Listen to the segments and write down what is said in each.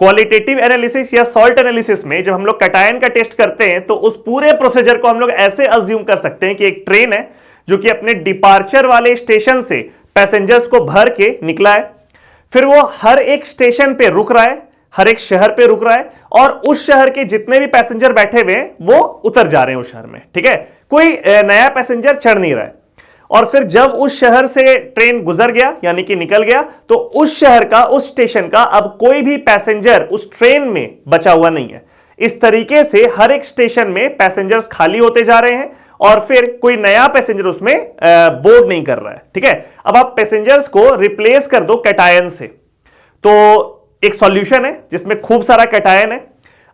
Qualitative analysis या salt analysis में जब हम लोग कैटायन का टेस्ट करते हैं तो उस पूरे प्रोसीजर को हम लोग ऐसे अज्यूम कर सकते हैं कि एक ट्रेन है जो कि अपने डिपार्चर वाले स्टेशन से पैसेंजर्स को भर के निकला है, फिर वो हर एक स्टेशन पे रुक रहा है, हर एक शहर पे रुक रहा है और उस शहर के जितने भी पैसेंजर बैठे हुए हैं वो उतर जा रहे हैं उस शहर में। ठीक है, कोई नया पैसेंजर चढ़ नहीं रहा है। और फिर जब उस शहर से ट्रेन गुजर गया यानी कि निकल गया तो उस शहर का, उस स्टेशन का अब कोई भी पैसेंजर उस ट्रेन में बचा हुआ नहीं है। इस तरीके से हर एक स्टेशन में पैसेंजर्स खाली होते जा रहे हैं और फिर कोई नया पैसेंजर उसमें बोर्ड नहीं कर रहा है। ठीक है, अब आप पैसेंजर्स को रिप्लेस कर दो कैटायन से, तो एक सॉल्यूशन है जिसमें खूब सारा कैटायन है।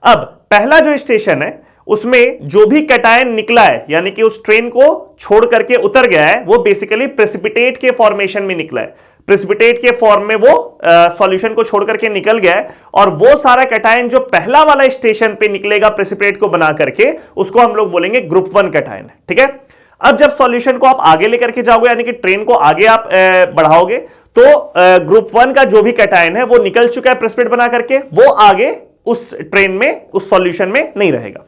अब पहला जो स्टेशन है उसमें जो भी कैटायन निकला है यानी कि उस ट्रेन को छोड़ करके उतर गया है वो बेसिकली प्रेसिपिटेट के फॉर्मेशन में निकला है। प्रेसिपिटेट के फॉर्म में वो सॉल्यूशन को छोड़ करके निकल गया है और वो सारा कैटायन जो पहला वाला स्टेशन पे निकलेगा प्रेसिपिटेट को बना करके उसको हम लोग बोलेंगे ग्रुप 1 कैटायन। ठीक है, अब जब सॉल्यूशन को आप आगे लेकर के जाओगे यानी कि ट्रेन को आगे आप बढ़ाओगे तो ग्रुप 1 का जो भी कैटायन है वो निकल चुका है प्रेसिपिटेट बना करके, वो आगे उस ट्रेन में, उस सॉल्यूशन में नहीं रहेगा।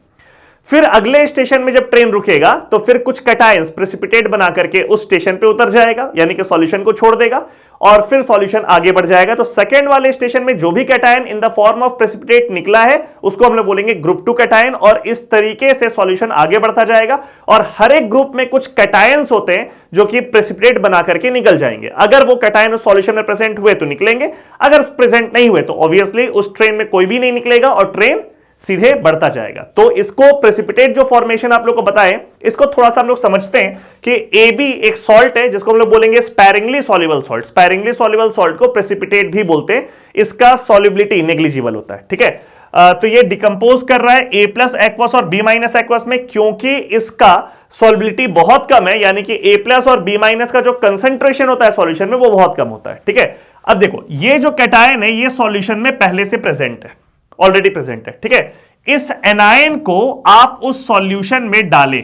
फिर अगले स्टेशन में जब ट्रेन रुकेगा तो फिर कुछ कैटायंस प्रेसिपिटेट बना करके उस स्टेशन पे उतर जाएगा यानी कि सॉल्यूशन को छोड़ देगा और फिर सॉल्यूशन आगे बढ़ जाएगा। तो सेकंड वाले स्टेशन में जो भी cation in the form of precipitate निकला है उसको हम लोग बोलेंगे ग्रुप 2 कैटायन और इस तरीके से सॉल्यूशन आगे बढ़ता जाएगा और हर एक ग्रुप में कुछ कैटायंस होते हैं जो कि प्रेसिपिटेट बना करके निकल जाएंगे। अगर वो कैटायन उस सॉल्यूशन में प्रेजेंट हुए तो निकलेंगे, अगर प्रेजेंट नहीं हुए तो ऑब्वियसली उस ट्रेन में कोई भी नहीं निकलेगा और ट्रेन सीधे बढ़ता जाएगा। तो इसको प्रेसिपिटेट जो फॉर्मेशन आप लोग को बताएं इसको थोड़ा सा हम लोग समझते हैं कि AB एक सॉल्ट है जिसको हम लोग बोलेंगे sparingly soluble salt. Sparingly soluble salt को प्रेसिपिटेट भी बोलते हैं, इसका सॉल्युबिलिटी नेग्लिजिबल होता है। ठीक है, तो ये डिकम्पोज कर रहा है A+ एक्वस और B- एक्वस में क्योंकि इसका सॉल्युबिलिटी बहुत कम है यानी कि A+ और B- का जो कंसंट्रेशन होता है सॉल्यूशन में वो बहुत कम होता है। ठीक है, अब देखो ये जो कैटायन है ये सॉल्यूशन में पहले से प्रेजेंट है, ऑलरेडी प्रेजेंट है। ठीक है, इस एनायन को आप उस सॉल्यूशन में डालें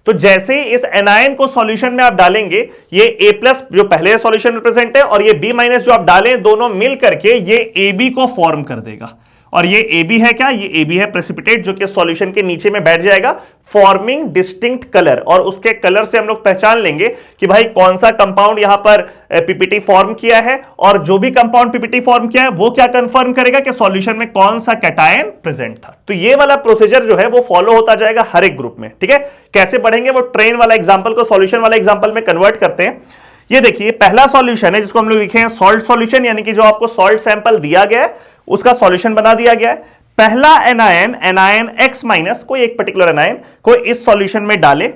तो जैसे ही इस एनायन को सॉल्यूशन में आप डालेंगे ये A+ जो पहले सॉल्यूशन में प्रेजेंट है और ये B- जो आप डालें दोनों मिल करके ये AB को फॉर्म कर देगा और ये AB है क्या, ये AB है प्रेसिपिटेट जो कि सॉल्यूशन के नीचे में बैठ जाएगा फॉर्मिंग डिस्टिंक्ट कलर और उसके कलर से हम लोग पहचान लेंगे कि भाई कौन सा कंपाउंड यहां पर पीपीटी फॉर्म किया है और जो भी कंपाउंड पीपीटी फॉर्म किया है वो क्या कंफर्म करेगा कि सॉल्यूशन में कौन सा कैटायन प्रेजेंट था। तो ये वाला प्रोसीजर जो है वो फॉलो होता जाएगा हर एक ग्रुप में। ठीक है, कैसे बढ़ेंगे वो ट्रेन वाला एग्जांपल को सॉल्यूशन वाला एग्जांपल में कन्वर्ट करते हैं। ये देखिए पहला सॉल्यूशन है जिसको हम लोग लिखे हैं सॉल्ट सॉल्यूशन यानी कि जो आपको सॉल्ट सैंपल दिया गया है उसका सॉल्यूशन बना दिया गया है। पहला एनायन, एनायन X- कोई एक पर्टिकुलर एनायन को इस सॉल्यूशन में डाले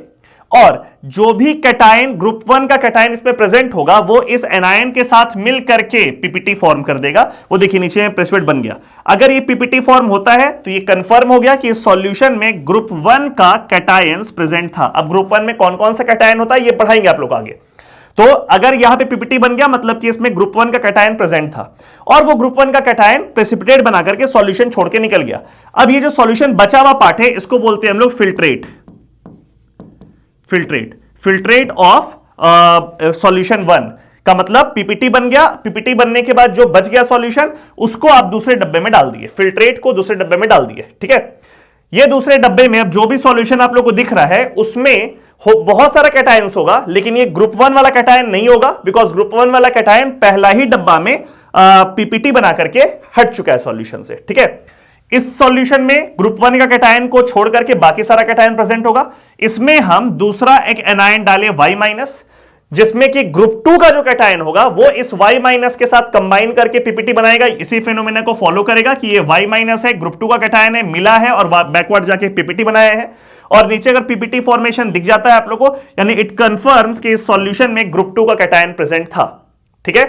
और जो भी कैटायन ग्रुप 1 का कैटायन इसमें प्रेजेंट होगा वो इस एनायन के साथ मिल करके पीपीटी फॉर्म कर देगा। वो देखिए नीचे प्रेसिपिटेट बन गया। अगर ये पीपीटी फॉर्म होता है तो ये कंफर्म हो गया कि इस सॉल्यूशन में ग्रुप 1 का कैटायंस प्रेजेंट था। अब ग्रुप 1 में कौन कौन सा कैटायन होता है ये पढ़ाएंगे आप लोग आगे। तो अगर यहां पे पीपीटी बन गया मतलब कि इसमें ग्रुप 1 का कैटायन प्रेजेंट था और वो ग्रुप 1 का कैटायन प्रेसिपिटेट बना करके सॉल्यूशन छोड़ के निकल गया। अब ये जो सॉल्यूशन बचा हुआ पार्ट है इसको बोलते हैं हम लोग फिल्ट्रेट। फिल्ट्रेट ऑफ सॉल्यूशन 1 का मतलब पीपीटी बन गया। पीपीटी बनने के बाद जो बच गया सॉल्यूशन उसको आप दूसरे डब्बे में डाल दिए, फिल्ट्रेट को दूसरे डब्बे में डाल दिए। ठीक है, ये दूसरे डब्बे में अब जो भी सॉल्यूशन आप लोग को दिख रहा है उसमें बहुत सारा कैटायंस होगा लेकिन ये ग्रुप 1 वाला कैटायन नहीं होगा बिकॉज ग्रुप 1 वाला कैटायन पहला ही डब्बा में पीपीटी बना करके हट चुका है सॉल्यूशन से। ठीक है, इस सॉल्यूशन में ग्रुप 1 का कैटायन को छोड़ करके बाकी सारा कैटायन प्रेजेंट होगा। इसमें हम दूसरा एक एनायन डाले Y- जिसमें कि ग्रुप 2 का जो कैटायन होगा वो इस Y- के साथ कंबाइन करके पीपीटी बनाएगा। इसी फेनोमेना को फॉलो करेगा कि ये Y- है, ग्रुप 2 का कैटायन है, मिला है और बैकवर्ड जाके पीपीटी बनाया है और नीचे अगर पीपीटी फॉर्मेशन दिख जाता है आप लोगों को यानी इट कंफर्म्स कि इस सॉल्यूशन में ग्रुप 2 का कैटायन प्रेजेंट था। ठीक है,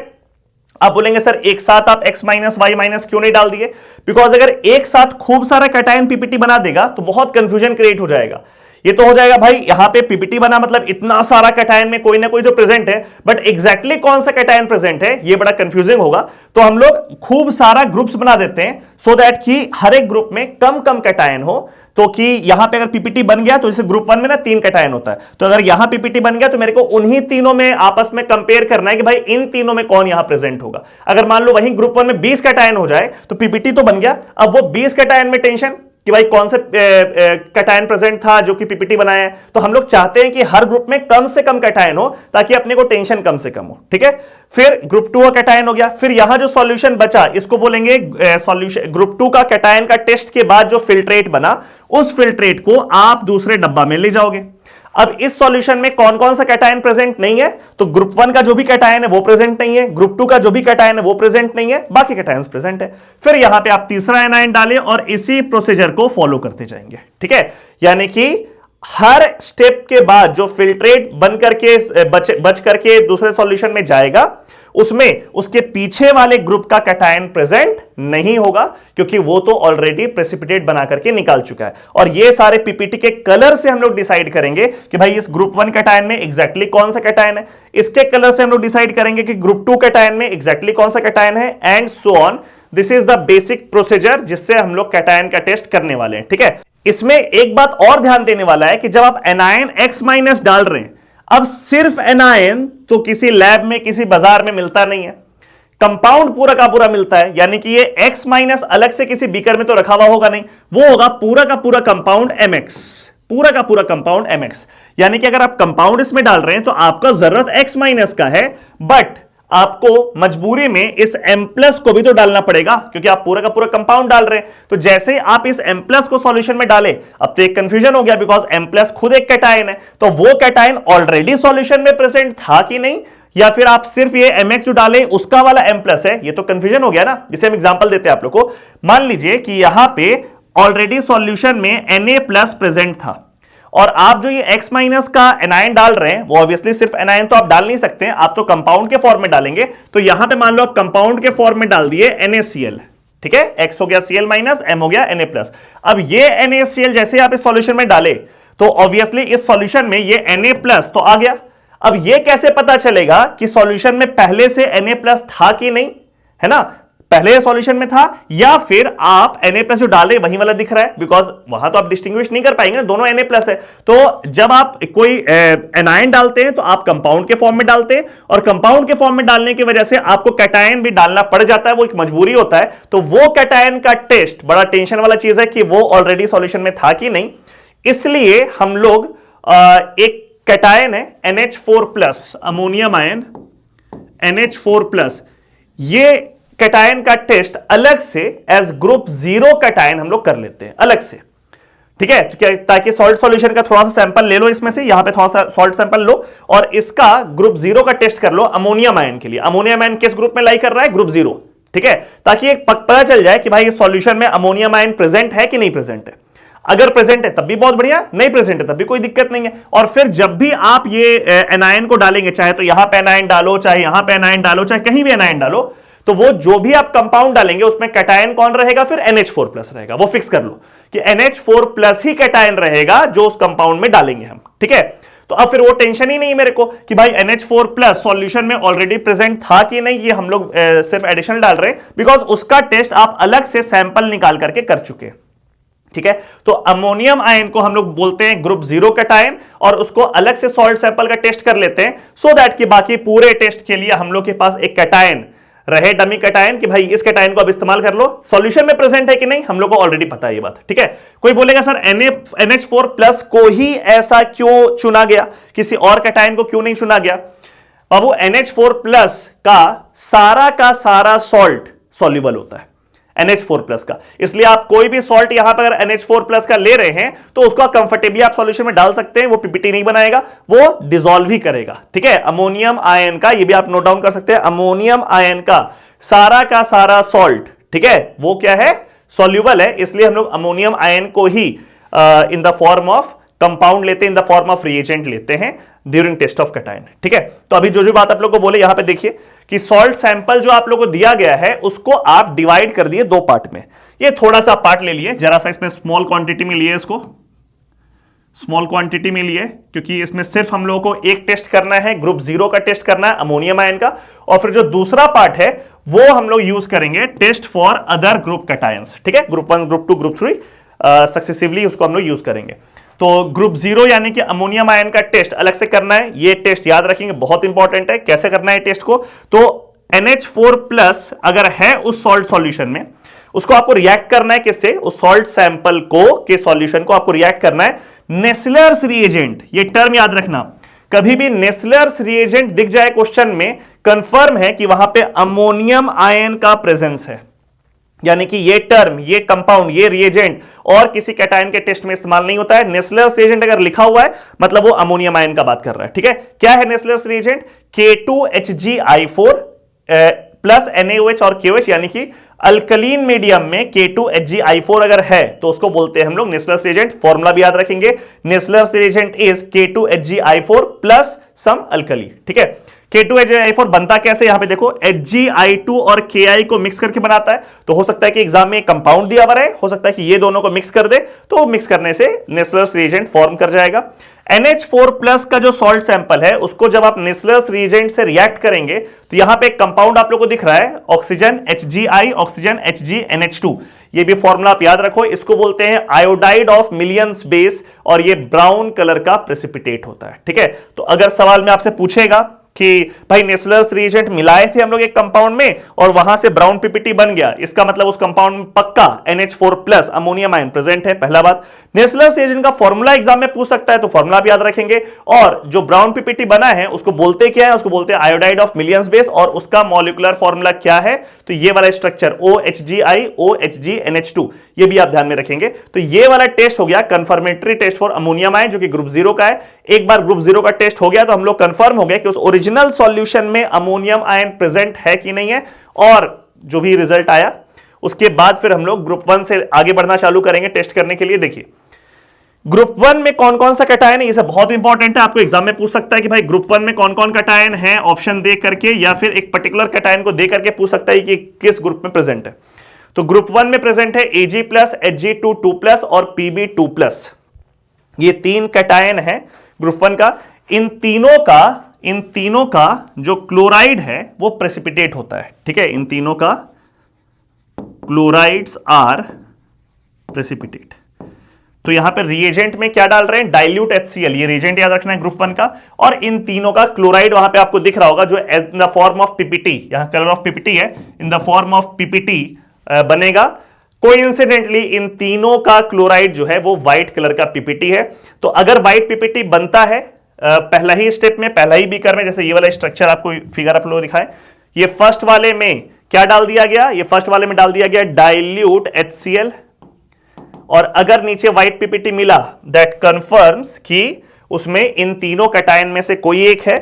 आप बोलेंगे सर एक साथ आप X- Y- क्यों नहीं डाल दिए? बिकॉज अगर एक साथ खूब सारा कैटायन पीपीटी बना देगा तो बहुत कंफ्यूजन क्रिएट हो जाएगा। ये तो हो जाएगा भाई, यहां पे पीपीटी बना मतलब इतना सारा कैटायन में कोई ना कोई तो प्रेजेंट है, बट एग्जैक्टली कौन सा कैटायन प्रेजेंट है ये बड़ा कंफ्यूजिंग होगा। तो हम लोग खूब सारा ग्रुप्स बना देते हैं सो दैट कि हर एक ग्रुप में कम कम कैटायन हो। तो कि यहां पे अगर पीपीटी बन गया तो जैसे ग्रुप 1 में ना 3 कैटायन होता है, तो अगर यहां पीपीटी बन गया तो मेरे को उन्हीं तीनों में आपस में कंपेयर करना है कि भाई इन तीनों में कौन यहां प्रेजेंट होगा। अगर मान लो वहीं ग्रुप 1 में 20 कैटायन हो जाए तो पीपीटी तो बन गया, अब वो 20 कैटायन में टेंशन कि भाई कौन से कैटायन प्रेजेंट था जो कि पीपीटी बनाया है। तो हम लोग चाहते हैं कि हर ग्रुप में कम से कम कैटायन हो ताकि अपने को टेंशन कम से कम हो, ठीक है। फिर ग्रुप 2 का कैटायन हो गया, फिर यहां जो सॉल्यूशन बचा इसको बोलेंगे सॉल्यूशन। ग्रुप 2 का कैटायन का टेस्ट के बाद जो फिल्ट्रेट बना उस फिल्ट्रेट को आप दूसरे डब्बा में ले जाओगे। अब इस सॉल्यूशन में कौन कौन सा कैटायन प्रेजेंट नहीं है, तो ग्रुप 1 का जो भी कैटायन है वो प्रेजेंट नहीं है, ग्रुप 2 का जो भी कैटायन है वो प्रेजेंट नहीं है, बाकी कैटायंस प्रेजेंट है। फिर यहां पे आप तीसरा एनायन डालें और इसी प्रोसीजर को फॉलो करते जाएंगे, ठीक है। यानी कि हर स्टेप के बाद जो फिल्ट्रेट बन करके बच करके दूसरे सॉल्यूशन में जाएगा उसमें उसके पीछे वाले ग्रुप का कैटायन प्रेजेंट नहीं होगा, क्योंकि वो तो ऑलरेडी प्रेसिपिटेट बना करके निकाल चुका है। और ये सारे पीपीटी के कलर से हम लोग डिसाइड करेंगे कि भाई इस ग्रुप 1 कैटायन में एग्जैक्टली कौन सा कैटायन है, इसके कलर से हम लोग डिसाइड करेंगे कि ग्रुप 2 कैटायन में एग्जैक्टली कौन सा कैटायन है, and so on. This is the basic procedure जिससे हम लोग कैटायन का टेस्ट करने वाले हैं, ठीक है। इसमें एक बात और ध्यान देने वाला है कि जब आप एनायन X माइनस डाल रहे हैं, अब सिर्फ एनायन तो किसी लैब में किसी बाजार में मिलता नहीं है, कंपाउंड पूरा का पूरा मिलता है। यानी कि ये X माइनस अलग से किसी बीकर में तो रखा हुआ होगा नहीं, वो होगा पूरा का पूरा कंपाउंड MX, पूरा का पूरा कंपाउंड MX। यानी कि अगर आप कंपाउंड इसमें डाल रहे हैं तो आपका जरूरत X माइनस का है, बट आपको मजबूरी में इस M प्लस को भी तो डालना पड़ेगा क्योंकि आप पूरा का पूरा कंपाउंड डाल रहे हैं। तो जैसे ही आप इस M प्लस को सॉल्यूशन में डालें, अब तो एक कंफ्यूजन हो गया बिकॉज M प्लस खुद एक कैटायन है, तो वो कैटायन ऑलरेडी सॉल्यूशन में प्रेजेंट था कि नहीं, या फिर आप सिर्फ ये MX जो डालें उसका वाला M प्लस है, ये तो कंफ्यूजन हो गया ना। जिसे हम एग्जांपल देते हैं आप लोग को, मान लीजिए कि यहां पे ऑलरेडी सॉल्यूशन में Na प्लस प्रेजेंट था और आप जो ये X माइनस का एनायन डाल रहे हैं वो ऑब्वियसली सिर्फ एनायन तो आप डाल नहीं सकते, आप तो कंपाउंड के फॉर्म में डालेंगे। तो यहां पे मान लो आप कंपाउंड के फॉर्म में डाल दिए NaCl, ठीक है। X हो गया Cl माइनस, M हो गया Na प्लस। अब ये NaCl जैसे आप इस सॉल्यूशन में डाले तो ऑब्वियसली इस सॉल्यूशन में ये Na प्लस तो आ गया। अब ये कैसे पता चलेगा कि सॉल्यूशन में पहले से Na प्लस था कि नहीं, है ना, पहले सॉल्यूशन में था, या फिर आप Na प्लस जो डाले वही वाला दिख रहा है, बिकॉज वहां तो आप डिस्टिंग्विश नहीं कर पाएंगे ना, दोनों Na प्लस है। तो जब आप कोई एनायन डालते हैं तो आप कंपाउंड के फॉर्म में डालते हैं, और कंपाउंड के फॉर्म में डालने की वजह से आपको कैटायन भी डालना पड़ जाता है, वो एक मजबूरी होता है। तो वो कैटायन का टेस्ट बड़ा टेंशन वाला चीज है कि वो ऑलरेडी सॉल्यूशन में था कि नहीं। इसलिए हम लोग एक कैटायन है NH4 plus ammonium ion NH4 plus, ये कैटायन का टेस्ट अलग से एज ग्रुप 0 कैटायन हम लोग कर लेते हैं अलग से, ठीक है। तो क्या, ताकि सॉल्ट सॉल्यूशन का थोड़ा सा सैंपल ले लो इसमें से, यहां पे थोड़ा सा सॉल्ट सैंपल लो और इसका ग्रुप 0 का टेस्ट कर लो अमोनियम आयन के लिए। अमोनियम आयन किस ग्रुप में लाई कर रहा है, ग्रुप 0, ठीक है, ताकि एक पता चल जाए कि भाई इस सॉल्यूशन में अमोनियम आयन प्रेजेंट है कि नहीं प्रेजेंट है। अगर प्रेजेंट है तब भी बहुत बढ़िया, नहीं प्रेजेंट है तब भी कोई दिक्कत नहीं है। और फिर जब भी आप ये एनायन को डालेंगे, चाहे तो यहां पे एनायन डालो, चाहे यहां पे एनायन डालो, चाहे कहीं भी एनायन डालो, तो वो जो भी आप कंपाउंड डालेंगे उसमें कैटायन कौन रहेगा, फिर NH4 प्लस रहेगा। वो फिक्स कर लो कि NH4 प्लस ही कैटायन रहेगा जो उस कंपाउंड में डालेंगे हम, ठीक है। तो अब फिर वो टेंशन ही नहीं मेरे को कि भाई NH4 प्लस सॉल्यूशन में ऑलरेडी प्रेजेंट था कि नहीं, ये हम लोग सिर्फ एडिशनल डाल रहे हैं, बिकॉज उसका टेस्ट आप अलग से सैंपल निकाल करके कर चुके हैं, ठीक है। तो अमोनियम आयन को हम लोग बोलते हैं ग्रुप 0 कैटायन, और उसको अलग से सॉल्ट सैंपल का टेस्ट कर लेते हैं सो दैट कि बाकी पूरे टेस्ट के लिए हम लोग के पास एक कैटायन रहे, डमी कैटायन, कि भाई इस कैटायन को अब इस्तेमाल कर लो। सॉल्यूशन में प्रेजेंट है कि नहीं हम लोग को ऑलरेडी पता है ये बात, ठीक है। कोई बोलेगा सर NH4 प्लस को ही ऐसा क्यों चुना गया, किसी और कैटायन को क्यों नहीं चुना गया। बाबू NH4 प्लस का सारा सॉल्ट सॉल्युबल होता है NH4 प्लस का, इसलिए आप कोई भी सॉल्ट यहां पर अगर NH4 प्लस का ले रहे हैं तो उसको कंफर्टेबली आप सॉल्यूशन में डाल सकते हैं, वो पीपीटी नहीं बनाएगा, वो डिसॉल्व ही करेगा, ठीक है। अमोनियम आयन का, ये भी आप नोट डाउन कर सकते हैं, अमोनियम आयन का सारा सॉल्ट, ठीक है, वो क्या है, सॉल्युबल है। इसलिए हम लोग अमोनियम आयन को ही in the form of compound लेते हैं, in the form of reagent लेते हैं ड्यूरिंग टेस्ट ऑफ कैटायन, ठीक है। तो अभी जो बात आप लोग को बोले, यहां पे देखिए कि सॉल्ट सैंपल जो आप लोग को दिया गया है उसको आप डिवाइड कर दिए 2 पार्ट में। ये थोड़ा सा पार्ट ले लिए, जरा सा इसमें स्मॉल क्वांटिटी में लिए इसको, स्मॉल क्वांटिटी में लिए, क्योंकि इसमें सिर्फ हम लोगों को एक टेस्ट करना है, ग्रुप 0 का टेस्ट करना है अमोनियम आयन का, और फिर जो दूसरा पार्ट है वो हम लोग यूज करेंगे test for other group cations. ठीक है, ग्रुप 1, ग्रुप 2, ग्रुप 3 सक्सेसिवली उसको हम लोग यूज करेंगे। तो ग्रुप 0 यानी कि अमोनियम आयन का टेस्ट अलग से करना है। ये टेस्ट याद रखेंगे, बहुत इंपॉर्टेंट है। कैसे करना है टेस्ट को? तो NH4+ अगर है उस सॉल्ट सॉल्यूशन में, उसको आपको रिएक्ट करना है किससे? उस सॉल्ट सैंपल को, के सॉल्यूशन को आपको रिएक्ट करना है नेस्लर्स रिएजेंट। ये टर्म याद रखना, कभी भी नेस्लर्स रिएजेंट दिख जाए क्वेश्चन में, कंफर्म है कि वहां पे अमोनियम आयन का प्रेजेंस है। यानी कि ये टर्म, ये कंपाउंड, ये रिएजेंट और किसी कैटायन के टेस्ट में इस्तेमाल नहीं होता है। नेस्लर्स रिएजेंट अगर लिखा हुआ है मतलब वो अमोनियम आयन का बात कर रहा है। ठीक है, क्या है Nessler's reagent? K2HgI4 plus NaOH और KOH, यानी कि अल्कलीन मीडियम में K2HgI4 अगर है तो उसको बोलते हैं हम लोग नेस्लर्स रिएजेंट। फॉर्मूला भी याद रखेंगे, Nessler's reagent is K2HgI4 plus some alkali. ठीक है, K2HgI4 बनता कैसे? यहां पे देखो, HgI2 और Ki को मिक्स करके बनाता है। तो हो सकता है कि एग्जाम में एक कंपाउंड दिया हुआ है, हो सकता है कि ये दोनों को मिक्स कर दे, तो मिक्स करने से नेस्लर्स रिएजेंट फॉर्म कर जाएगा। NH4+ का जो सॉल्ट सैंपल है उसको जब आप नेस्लर्स रिएजेंट से रिएक्ट करेंगे तो यहां पे एक कंपाउंड आप लोगों को दिख रहा है, ऑक्सीजन Hgi, ऑक्सीजन HgNH2। ये भी फॉर्मूला आप याद रखो, इसको बोलते हैं आयोडाइड ऑफ मिलियंस बेस, और ये ब्राउन कलर का प्रेसिपिटेट होता है। ठीक है, तो अगर सवाल में आपसे पूछेगा कि भाई नेस्लर्स रिएजेंट मिलाए थे हम लोग एक कंपाउंड में और वहां से ब्राउन पीपीटी बन गया, इसका मतलब उस कंपाउंड में पक्का NH4+ अमोनियम आयन प्रेजेंट है। पहला बात। नेस्लर्स रिएजेंट का फॉर्मूला एग्जाम में पूछ सकता है, तो फॉर्मूला भी याद रखेंगे। और जो ब्राउन पीपीटी बना है उसको बोलते क्या है? उसको बोलते हैं आयोडाइड ऑफ मिलियंस बेस, और उसका मॉलिक्यूलर फॉर्मूला क्या है? तो ये वाला स्ट्रक्चर OHgI OHgNH2, ये भी आप ध्यान में रखेंगे। तो ये वाला टेस्ट हो गया confirmatory test for ammonium ion, जो कि ग्रुप 0 का है। एक बार ग्रुप 0 का टेस्ट हो गया तो हम लोग कंफर्म हो गए कि उस ओरिजिनल सॉल्यूशन में अमोनियम आयन प्रेजेंट है कि नहीं है, और जो भी रिजल्ट आया उसके बाद फिर हम लोग ग्रुप 1 से आगे बढ़ना चालू करेंगे टेस्ट करने के लिए। देखिए ग्रुप 1 में कौन कौन सा कैटायन है, ये सब बहुत इंपॉर्टेंट है। आपको एग्जाम में पूछ सकता है कि भाई ग्रुप 1 में कौन कौन कैटायन है, ऑप्शन दे करके, या फिर एक पर्टिकुलर कैटायन को दे करके पूछ सकता है कि किस ग्रुप में प्रेजेंट है। तो ग्रुप 1 में प्रेजेंट है Ag+, Hg2 और Pb2+। ये 3 कैटायन है ग्रुप 1 का। इन तीनों का जो क्लोराइड है वो प्रेसिपिटेट होता है। ठीक है, इन तीनों का क्लोराइड्स आर प्रेसिपिटेट। तो यहां पे रिएजेंट में क्या डाल रहे हैं? डाइल्यूट HCl, ये रिएजेंट याद रखना है ग्रुप 1 का। और इन तीनों का क्लोराइड वहां पे आपको दिख रहा होगा, जो इन द फॉर्म ऑफ पीपीटी, यहां कलर ऑफ पीपीटी है, इन द फॉर्म ऑफ पीपीटी बनेगा। कोइंसिडेंटली इन तीनों का क्लोराइड जो है वो व्हाइट कलर का पीपीटी है। तो अगर व्हाइट पीपीटी बनता है पहला ही स्टेप में, पहला ही बीकर में, जैसे ये वाला स्ट्रक्चर आपको फिगर आप लोग दिखाएं, ये फर्स्ट वाले में क्या डाल दिया गया? ये फर्स्ट वाले में डाल दिया गया डाइल्यूट HCl, और अगर नीचे व्हाइट पीपीटी मिला दैट कंफर्म्स कि उसमें इन तीनों कैटायन में से कोई एक है।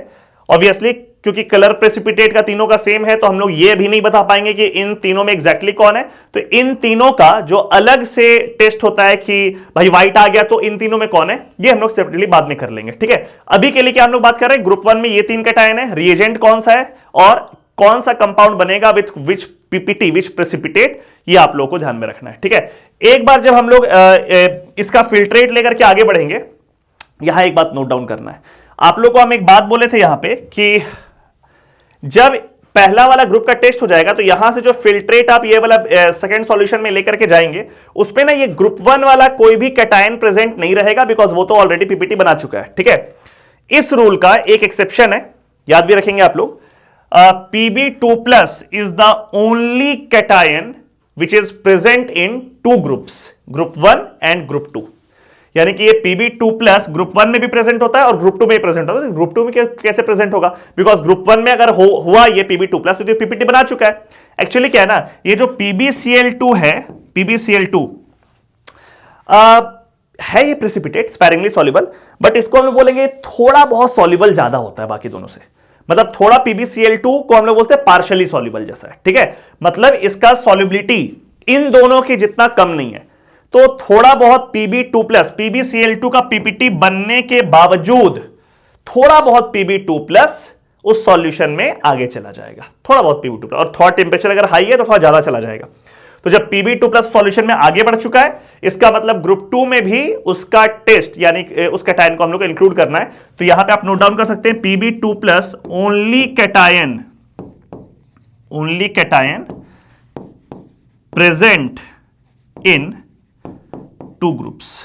ऑब्वियसली क्योंकि कलर प्रेसिपिटेट का तीनों का सेम है तो हम लोग ये भी नहीं बता पाएंगे कि इन तीनों में एग्जैक्टली कौन है। तो इन तीनों का जो अलग से टेस्ट होता है कि भाई व्हाइट आ गया तो इन तीनों में कौन है, ये हम लोग सेपरेटली बाद में कर लेंगे। ठीक है, अभी के लिए क्या हम लोग बात कर रहे हैं? ग्रुप 1 में ये 3 कैटायन है, रिएजेंट कौन सा है और कौन सा कंपाउंड बनेगा with which PPT, which precipitate, ये आप लोगों को ध्यान में रखना है। ठीक है, एक बार जब हम लोग इसका फिल्ट्रेट लेकर के आगे बढ़ेंगे, यहां एक बात नोट डाउन करना है। आप लोग को हम एक बात बोले थे यहां पे कि जब पहला वाला ग्रुप का टेस्ट हो जाएगा तो यहां से जो फिल्ट्रेट आप ये वाला सेकंड सॉल्यूशन में लेकर के जाएंगे, उस पे ना ये ग्रुप 1 वाला कोई भी कैटायन प्रेजेंट नहीं रहेगा, बिकॉज वो तो ऑलरेडी पीपीटी बना चुका है। ठीक है, इस रूल का एक एक्सेप्शन है, याद भी रखेंगे आप लोग। Pb2+ is the only cation which is present in 2 groups, group 1 and group 2। यानी कि ये Pb2+ ग्रुप 1 में भी प्रेजेंट होता है और ग्रुप 2 में भी प्रेजेंट होता है। ग्रुप 2 में कैसे प्रेजेंट होगा? बिकॉज ग्रुप 1 में अगर हुआ ये Pb2+ तो ये पीपीटी बना चुका है। एक्चुअली क्या है ना, ये जो PbCl2 है, PbCl2 है ये प्रेसिपिटेट, स्पैरिंगली सॉल्युबल, बट इसको हम लोग बोलेंगे थोड़ा बहुत सॉल्युबल ज्यादा होता है बाकी दोनों से। मतलब थोड़ा PbCl2 को हम लोग बोलते हैं पार्शियली सॉल्युबल जैसा है। ठीक है, मतलब इसका सॉल्युबिलिटी इन दोनों की जितना कम नहीं है। तो थोड़ा बहुत Pb2+, PbCl2 का पीपीटी बनने के बावजूद थोड़ा बहुत Pb2+ उस सॉल्यूशन में आगे चला जाएगा, थोड़ा बहुत Pb2+, और थोड़ा टेंपरेचर अगर हाई है तो थोड़ा ज्यादा चला जाएगा। तो जब Pb2 प्लस सॉल्यूशन में आगे बढ़ चुका है, इसका मतलब ग्रुप 2 में भी उसका टेस्ट यानी उस कैटायन को हम लोग को इंक्लूड करना है। तो यहां पे आप नोट डाउन कर सकते हैं Pb2 plus only cation present in 2 groups.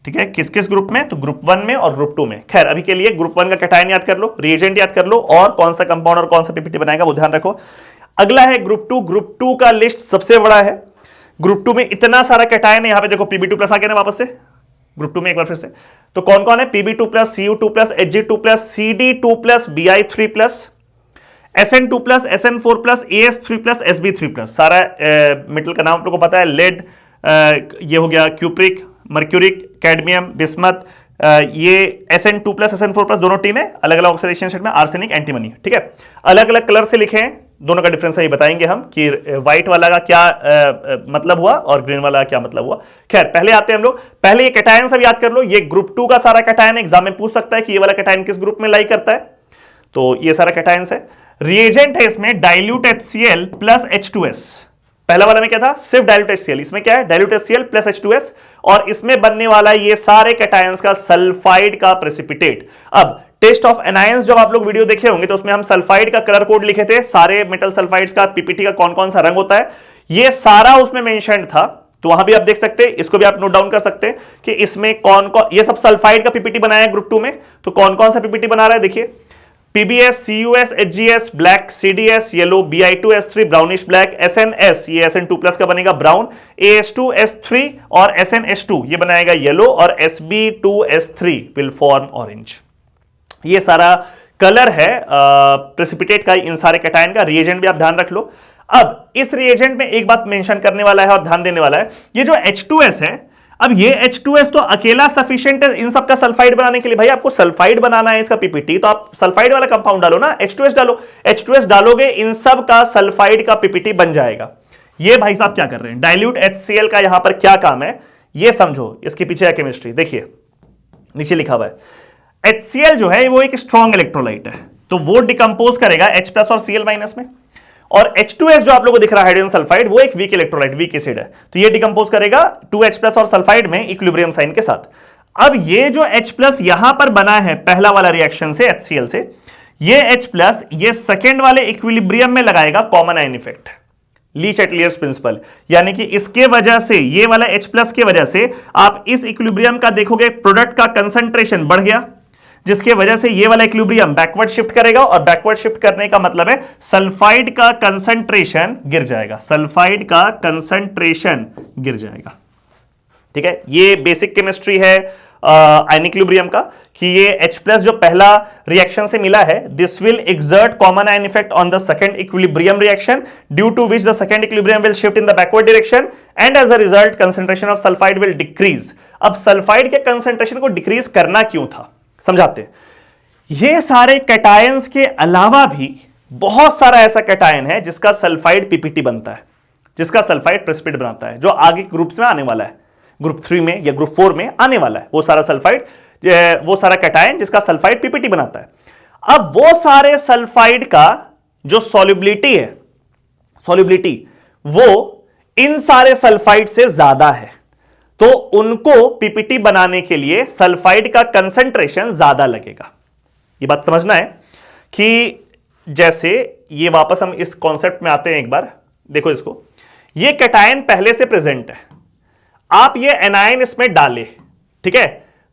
ठीक है, किस किस ग्रुप में? तो ग्रुप 1 में और ग्रुप 2 में। खैर अभी के लिए ग्रुप 1 का कैटायन याद कर लो, रिएजेंट याद कर लो, और कौन सा कंपाउंड और कौन सा पीपीटी बनाएगा वो ध्यान रखो। अगला है ग्रुप 2। ग्रुप 2 का लिस्ट सबसे बड़ा है। ग्रुप 2 में इतना सारा कैटायन है, यहां पे देखो Pb2 प्लस आ गया ना वापस से ग्रुप 2 में एक बार फिर से। तो कौन कौन है? Pb2 plus, Cu2 plus, Hg2 plus, Cd2 plus, Bi3 plus, Sn2 plus, Sn4 plus, As3 plus, Sb3 plus. सारा मेटल का नाम आप लोगों को पता है, लेड, ये हो गया क्यूप्रिक, मर्क्यूरिक, कैडमियम, बिस्मथ, ये Sn2 प्लस, Sn4 प्लस दोनों टीम है, अलग अलग ऑक्सीडेशन स्टेट में, आर्सेनिक, एंटीमनी। ठीक है, अलग अलग कलर से लिखे हैं, दोनों का डिफरेंस है ये बताएंगे हम कि व्हाइट वाला का क्या मतलब हुआ और ग्रीन वाला का क्या मतलब हुआ। खैर पहले आते हैं हम लोग, पहले ये कैटायन सब याद कर लो। ये ग्रुप 2 का सारा कैटायन एग्जाम में पूछ सकता है कि ये वाला कैटायन किस ग्रुप में लाई करता है। तो ये सारा कैटायंस है। रिएजेंट है इसमें डाइल्यूट HCl प्लस H2S। पहला वाला में क्या था? सिर्फ डाइल्यूट HCl। इसमें क्या है? डाइल्यूट HCl प्लस H2S, और इसमें बनने वाला ये सारे कैटायंस का सल्फाइड का प्रेसिपिटेट। अब टेस्ट ऑफ एनायंस जब आप लोग वीडियो देखे होंगे तो उसमें हम सल्फाइड का कलर कोड लिखे थे, सारे मेटल सल्फाइड्स का, पीपीटी का कौन कौन सा रंग होता है, ये सारा उसमें मेंशन था। तो वहां भी आप देख सकते हैं, इसको भी आप नोट डाउन कर सकते हैं कि इसमें कौन कौन, ये सब सल्फाइड का पीपीटी बनाया है ग्रुप 2 में। तो कौन कौन सा पीपीटी बना रहा है देखिए, PbS, CuS, HgS black, CdS yellow, Bi2S3 brownish black, SnS ये Sn2 प्लस का बनेगा ब्राउन, AS2S3 और SnS2 ये बनाएगा येलो, और Sb2S3 विल फॉर्म ऑरेंज। ये सारा कलर है प्रेसिपिटेट का इन सारे कैटायन का। रिएजेंट भी आप ध्यान रख लो। अब इस रिएजेंट में एक बात मेंशन करने वाला है और ध्यान देने वाला है, ये जो H2S है, अब ये H2S तो अकेला सफिशिएंट है इन सब का सल्फाइड बनाने के लिए। भाई आपको सल्फाइड बनाना है इसका पीपीटी, तो आप सल्फाइड वाला कंपाउंड डालो ना, H2S डालो। H2S डालोगे इन सब का सल्फाइड का पीपीटी बन जाएगा। ये भाई साहब क्या कर रहे हैं, डाइल्यूट HCl का यहां पर क्या काम है ये समझो, इसके पीछे है केमिस्ट्री। देखिए नीचे लिखा हुआ है HCl जो है वो एक स्ट्रॉन्ग इलेक्ट्रोलाइट है, तो वो डिकंपोज करेगा H प्लस और Cl माइनस में, और H2S जो आप लोगों को दिख रहा है हाइड्रोजन सल्फाइड, वो एक वीक इलेक्ट्रोलाइट, वीक एसिड है, तो ये डिकंपोज करेगा 2H प्लस और सल्फाइड में इक्विलिब्रियम साइन के साथ। अब ये जो H प्लस यहां पर बना है पहला वाला रिएक्शन से HCl से, ये H प्लस ये सेकेंड वाले इक्विलिब्रियम में लगाएगा कॉमन आयन इफेक्ट, लीच-एटलियर्स प्रिंसिपल, यानी कि इसके वजह से, ये वाला H प्लस के वजह से आप इस इक्विलिब्रियम का देखोगे प्रोडक्ट का कंसंट्रेशन बढ़ गया, जिसके वजह से ये वाला इक्विलिब्रियम बैकवर्ड शिफ्ट करेगा, और बैकवर्ड शिफ्ट करने का मतलब है सल्फाइड का कंसंट्रेशन गिर जाएगा, सल्फाइड का कंसंट्रेशन गिर जाएगा। ठीक है, ये बेसिक केमिस्ट्री है आयन इक्विलिब्रियम का, कि ये H प्लस जो पहला रिएक्शन से मिला है, this will exert common ion effect on the second equilibrium reaction, due to which the second equilibrium will shift in the backward direction, and as a result concentration of sulphide will decrease. अब sulphide के concentration को decrease करना क्यों था समझाते हैं। ये सारे कैटायंस के अलावा भी बहुत सारा ऐसा कैटायन है जिसका सल्फाइड पीपीटी बनता है, जिसका सल्फाइड प्रेसिपिटेट बनाता है, जो आगे ग्रुप्स में आने वाला है, ग्रुप 3 में या ग्रुप 4 में आने वाला है, वो सारा सल्फाइड, वो सारा कैटायन जिसका सल्फाइड पीपीटी बनाता है। अब वो सारे सल्फाइड का जो सॉल्युबिलिटी है, सॉल्युबिलिटी वो इन सारे सल्फाइड से ज्यादा है, तो उनको पीपीटी बनाने के लिए सल्फाइड का कंसंट्रेशन ज्यादा लगेगा। ये बात समझना है कि जैसे ये वापस हम इस कॉन्सेप्ट में आते हैं एक बार, देखो इसको, ये कैटायन पहले से प्रेजेंट है, आप ये एनायन इसमें डाले, ठीक है,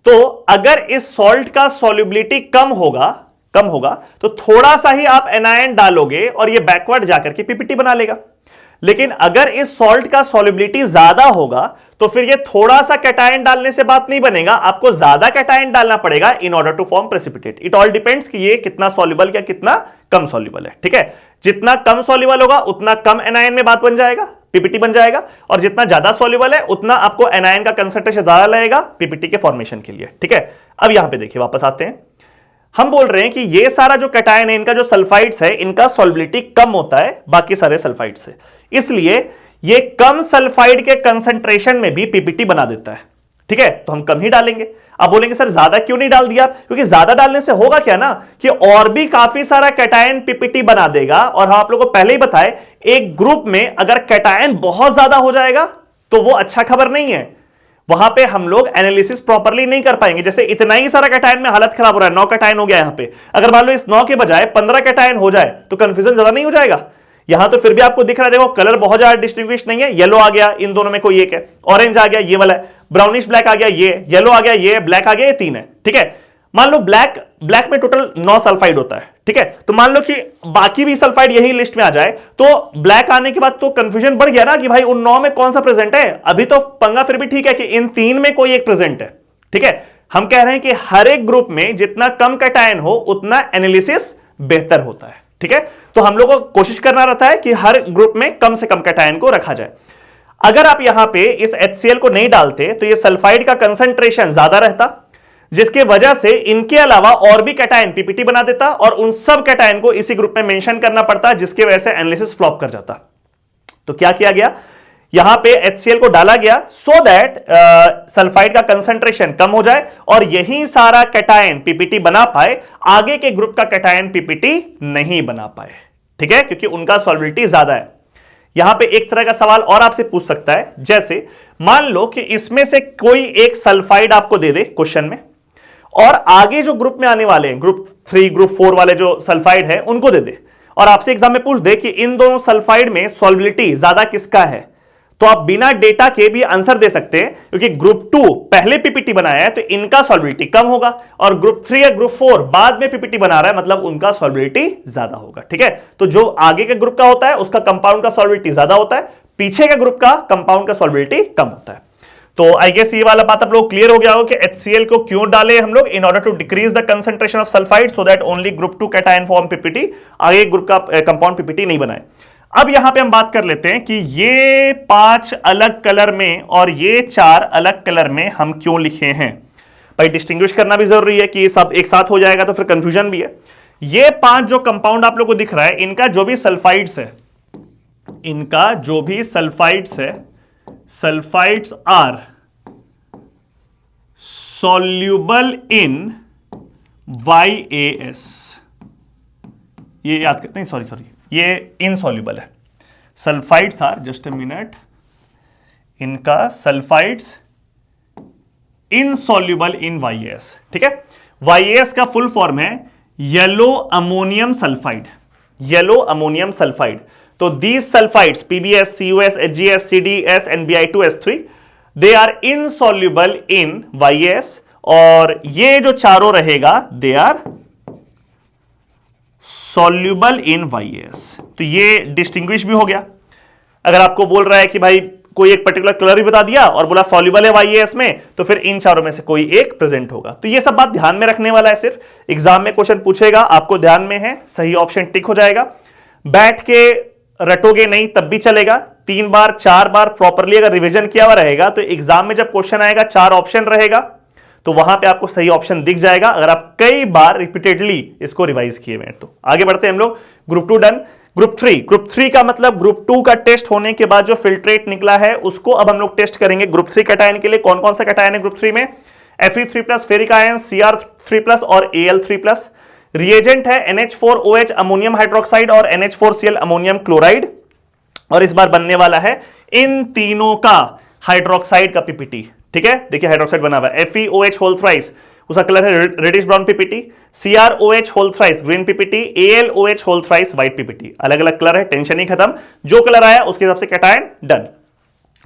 तो अगर इस सॉल्ट का सॉल्युबिलिटी कम होगा तो थोड़ा सा ही आप एनायन डालोगे और ये बैकवर्ड जाकर के पीपीटी बना लेगा। लेकिन अगर इस सॉल्ट का सॉल्युबिलिटी ज्यादा होगा तो फिर ये थोड़ा सा कैटायन डालने से बात नहीं बनेगा, आपको ज्यादा कैटायन डालना पड़ेगा in order to form precipitate. It all depends कि ये कितना सॉल्युबल या कितना कम सॉल्युबल है। ठीक है, जितना कम सॉल्युबल होगा उतना कम एनायन में बात बन जाएगा, पीपीटी बन जाएगा, और जितना ज्यादा सॉल्युबल है उतना आपको एनायन का कंसंट्रेशन ज्यादा लगेगा पीपीटी के फॉर्मेशन के लिए। ठीक है, अब यहां पे देखिए वापस आते हैं, हम बोल रहे हैं कि ये सारा जो कैटायन है इनका जो सल्फाइड्स है इनका सॉल्युबिलिटी कम होता है बाकी सारे सल्फाइड से, इसलिए ये कम सल्फाइड के कंसंट्रेशन में भी पीपीटी बना देता है। ठीक है, तो हम कम ही डालेंगे। अब बोलेंगे सर ज्यादा क्यों नहीं डाल दिया, क्योंकि ज्यादा डालने से होगा क्या ना कि और भी काफी सारा कैटायन पीपीटी बना देगा। और हम आप लोगों को पहले ही बताए, एक ग्रुप में अगर कैटायन बहुत ज्यादा हो जाएगा तो वो अच्छा खबर नहीं है, वहां पे हम लोग एनालिसिस प्रॉपर्ली नहीं कर पाएंगे। जैसे इतना ही सारा कैटायन में हालत खराब हो रहा है, 9 कैटायन हो गया यहां पे, अगर मान लो इस 9 के बजाय 15 कैटायन हो जाए तो कंफ्यूजन ज्यादा नहीं हो जाएगा। यहां तो फिर भी आपको दिख रहा है, देखो कलर बहुत ज्यादा डिस्टिंग्विश नहीं है, येलो आ गया इन दोनों में कोई एक है, ऑरेंज आ गया ये वाला है, ब्राउनिश ब्लैक आ गया ये, येलो आ गया ये, ब्लैक आ गया ये, 3 है। ठीक है, मान लो ब्लैक में टोटल 9 सल्फाइड होता है। ठीक है, तो मान लो कि बाकी भी सल्फाइड यही लिस्ट में आ जाए, तो ब्लैक आने के बाद तो कंफ्यूजन बढ़ गया ना कि भाई उन 9 में कौन सा प्रेजेंट है। अभी तो पंगा फिर भी ठीक है कि इन 3 में कोई एक प्रेजेंट है। ठीक है, हम कह रहे हैं कि हर एक ग्रुप में जितना कम कैटायन हो उतना एनालिसिस बेहतर होता है। ठीक है, तो हम लोग को कोशिश करना रहता है कि हर ग्रुप में कम से कम कैटायन को रखा जाए। अगर आप यहां पे इस HCl को नहीं डालते तो ये सल्फाइड का कंसंट्रेशन ज्यादा रहता, जिसके वजह से इनके अलावा और भी कैटायन पीपीटी बना देता और उन सब कैटायन को इसी ग्रुप में मेंशन करना पड़ता, जिसके वजह से एनालिसिस फ्लॉप कर जाता। तो क्या किया गया, यहां पे HCl को डाला गया सो दैट सल्फाइड का कंसंट्रेशन कम हो जाए और यही सारा कैटायन पीपीटी बना पाए, आगे के ग्रुप का कैटायन पीपीटी नहीं बना पाए। ठीक है, क्योंकि उनका सॉल्बिलिटी ज्यादा है। यहां पे एक तरह का सवाल और आपसे पूछ सकता है, जैसे मान लो कि इसमें से कोई एक सल्फाइड आपको दे दे क्वेश्चन में, और आगे जो ग्रुप में आने वाले हैं, ग्रुप 3 ग्रुप 4 वाले जो सल्फाइड है उनको दे दे, और आपसे एग्जाम में पूछ दे कि इन दोनों सल्फाइड में सॉल्बिलिटी ज्यादा किसका है, तो आप बिना डेटा के भी आंसर दे सकते हैं, क्योंकि ग्रुप 2 पहले पीपीटी बनाया है तो इनका सॉल्बिलिटी कम होगा, और ग्रुप 3 या ग्रुप 4 बाद में पीपीटी बना रहा है मतलब उनका सॉल्बिलिटी ज्यादा होगा। ठीक है, तो जो आगे के ग्रुप का होता है उसका कंपाउंड का सॉल्बिलिटी ज्यादा होता है, पीछे के ग्रुप का कंपाउंड का सॉल्बिलिटी कम होता है। तो आई गेस ये वाला बात आप लोग क्लियर हो गया हो कि HCl को क्यों डाले हम लोग, in order to decrease the concentration of sulphide so that only group 2 cation form PPT, आगे ग्रुप का कंपाउंड पीपीटी नहीं बनाए। अब यहां पे हम बात कर लेते हैं कि ये 5 अलग कलर में और ये 4 अलग कलर में हम क्यों लिखे हैं। भाई डिस्टिंग्विश करना भी जरूरी है कि ये सब एक साथ हो जाएगा तो फिर कंफ्यूजन भी है। ये 5 जो कंपाउंड आप लोग को दिख रहा है, इनका जो भी सल्फाइड्स है, इनका जो भी सल्फाइड्स है, sulphides are soluble in YAS। ये याद कर, नहीं सॉरी ये इनसॉल्यूबल है। Sulphides are, just a minute, इनका सल्फाइड्स इनसॉल्यूबल इन YAS। ठीक है, YAS का फुल फॉर्म है yellow ammonium sulphide, yellow ammonium sulphide. तो these sulphides PbS, CuS, HgS, CdS and Bi2S3 they are insoluble in YAS, और ये जो चारों रहेगा they are soluble in YAS। तो ये डिस्टिंग्विश भी हो गया। अगर आपको बोल रहा है कि भाई कोई एक पर्टिकुलर कलर भी बता दिया और बोला सॉल्यूबल है YAS में, तो फिर इन चारों में से कोई एक प्रेजेंट होगा। तो ये सब बात ध्यान में रखने वाला है, सिर्फ एग्जाम में क्वेश्चन पूछेगा, आपको ध्यान में है, सही ऑप्शन टिक हो जाएगा। बैठ के रटोगे नहीं तब भी चलेगा, 3 बार 4 बार प्रॉपरली अगर रिवीजन किया हुआ रहेगा तो एग्जाम में जब क्वेश्चन आएगा 4 ऑप्शन रहेगा तो वहां पे आपको सही ऑप्शन दिख जाएगा, अगर आप कई बार रिपीटेडली इसको रिवाइज किए हुए। तो आगे बढ़ते हैं हम लोग। Group 2 done. ग्रुप 3 का मतलब ग्रुप 2 का टेस्ट होने के बाद जो फिल्ट्रेट निकला है उसको अब हम लोग टेस्ट करेंगे ग्रुप 3 कैटायन के लिए। कौन कौन सा कैटायन है ग्रुप 3 में? Fe3+ फेरिक आयन, Cr3+ और Al3+। रिएजेंट है NH4OH अमोनियम हाइड्रोक्साइड और NH4Cl अमोनियम क्लोराइड, और इस बार बनने वाला है इन तीनों का हाइड्रोक्साइड का पीपीटी। ठीक है, देखिए हाइड्रोक्साइड बना हुआ है, FeOH होल थ्राइस, उसका कलर है reddish brown PPT, CrOH whole thrice green PPT, AlOH whole thrice white PPT. अलग अलग कलर है, टेंशन ही खत्म, जो कलर आया उसके हिसाब से कैटायन डन।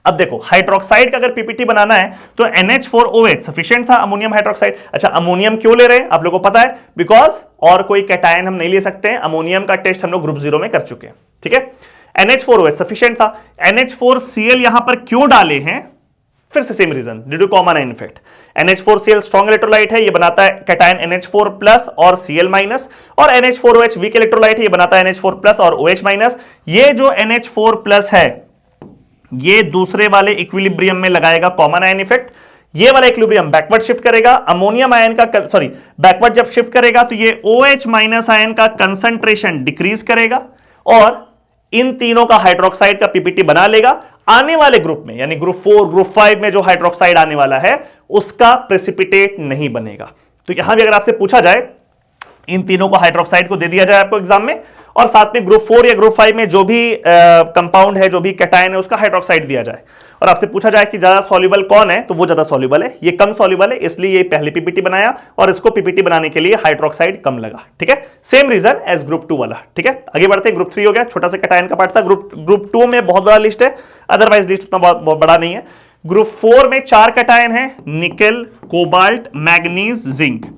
अब देखो हाइड्रोक्साइड का अगर पीपीटी बनाना है तो NH4OH सफिशिएंट था, अमोनियम हाइड्रोक्साइड। अच्छा अमोनियम क्यों ले रहे हैं आप लोगों को पता है, बिकॉज और कोई कैटायन हम नहीं ले सकते हैं, अमोनियम का टेस्ट हम लोग ग्रुप 0 में कर चुके हैं। ठीक है, NH4OH सफिशिएंट था। NH4Cl यहां पर क्यों डाले हैं, फिर से same reason, due to common ion effect. NH4Cl strong electrolyte है, ये बनाता है कैटायन NH4+ और Cl-, और NH4OH वीक इलेक्ट्रोलाइट है, ये बनाता है NH4+ और OH-। ये जो NH4+ है ये दूसरे वाले इक्विलिब्रियम में लगाएगा कॉमन आयन इफेक्ट, ये वाला इक्विलिब्रियम बैकवर्ड शिफ्ट करेगा, अमोनियम आयन का बैकवर्ड जब शिफ्ट करेगा तो ये OH- आयन का कंसंट्रेशन डिक्रीज करेगा और इन तीनों का हाइड्रोक्साइड का पीपीटी बना लेगा। आने वाले ग्रुप में यानी ग्रुप 4 ग्रुप 5 में जो हाइड्रोक्साइड आने वाला है उसका प्रेसिपिटेट नहीं बनेगा। तो यहां भी अगर आपसे पूछा जाए, इन तीनों को हाइड्रोक्साइड को दे दिया जाए आपको एग्जाम में, और साथ में ग्रुप 4 या ग्रुप 5 में जो भी कंपाउंड है, जो भी कैटायन है, उसका हाइड्रोक्साइड दिया जाए, और आपसे पूछा जाए कि ज्यादा सॉल्युबल कौन है, तो वो ज्यादा सॉल्युबल है, ये कम सॉल्युबल है, इसलिए ये पहले पीपीटी बनाया और इसको पीपीटी बनाने के लिए हाइड्रोक्साइड कम लगा। ठीक है, सेम रीजन एज ग्रुप 2 वाला। ठीक है, आगे बढ़ते हैं। ग्रुप 3 हो गया, छोटा सा कैटायन का पार्ट था। ग्रुप 2 में बहुत बड़ा लिस्ट है, अदरवाइज लिस्ट उतना बहुत बड़ा नहीं है। ग्रुप 4 में 4 कैटायन है, निकल, कोबाल्ट, मैग्नीज, जिंक।